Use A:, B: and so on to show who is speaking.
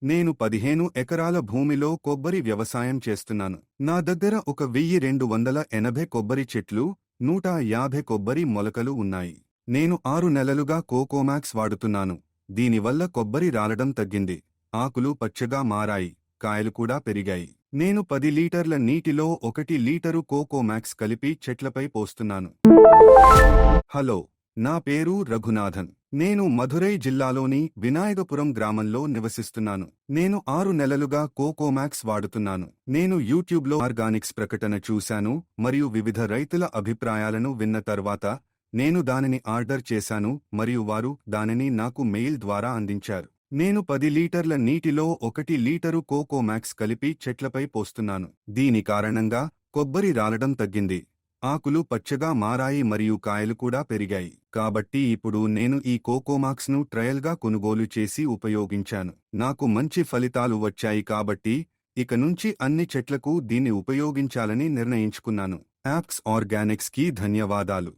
A: నేను 15 ఎకరాల భూమిలో కొబ్బరి వ్యవసాయం చేస్తున్నాను. నా దగ్గర ఒక 1280 కొబ్బరి చెట్లు, 150 కొబ్బరి మొలకలు ఉన్నాయి. నేను 6 నెలలుగా కోకోమాక్స్ వాడుతున్నాను. దీనివల్ల కొబ్బరి రాలడం తగ్గింది, ఆకులు పచ్చగా మారాయి, కాయలు కూడా పెరిగాయి. నేను 10 లీటర్ల నీటిలో 1 లీటరు కోకోమాక్స్ కలిపి చెట్లపై పోస్తున్నాను. హలో, నా పేరు రఘునాథన్. నేను మధురై జిల్లాలోని వినాయకపురం గ్రామంలో నివసిస్తున్నాను. నేను 6 నెలలుగా కోకోమాక్స్ వాడుతున్నాను. నేను యూట్యూబ్లో ఆర్గానిక్స్ ప్రకటన చూశాను మరియు వివిధ రైతుల అభిప్రాయాలను విన్న తర్వాత నేను దానిని ఆర్డర్ చేశాను మరియు వారు దానిని నాకు మెయిల్ ద్వారా అందించారు. నేను 10 లీటర్ల నీటిలో 1 లీటరు కోకోమాక్స్ కలిపి చెట్లపై పోస్తున్నాను. దీని కారణంగా కొబ్బరి రాలడం తగ్గింది, ఆకులు పచ్చగా మారాయి మరియు కాయలు కూడా పెరిగాయి. కాబట్టి ఇప్పుడు నేను ఈ కోకోమాక్స్ను ట్రయల్గా కొనుగోలు చేసి ఉపయోగించాను. నాకు మంచి ఫలితాలు వచ్చాయి కాబట్టి ఇక నుంచి అన్ని చెట్లకు దీన్ని ఉపయోగించాలని నిర్ణయించుకున్నాను. యాప్స్ ఆర్గానిక్స్కి ధన్యవాదాలు.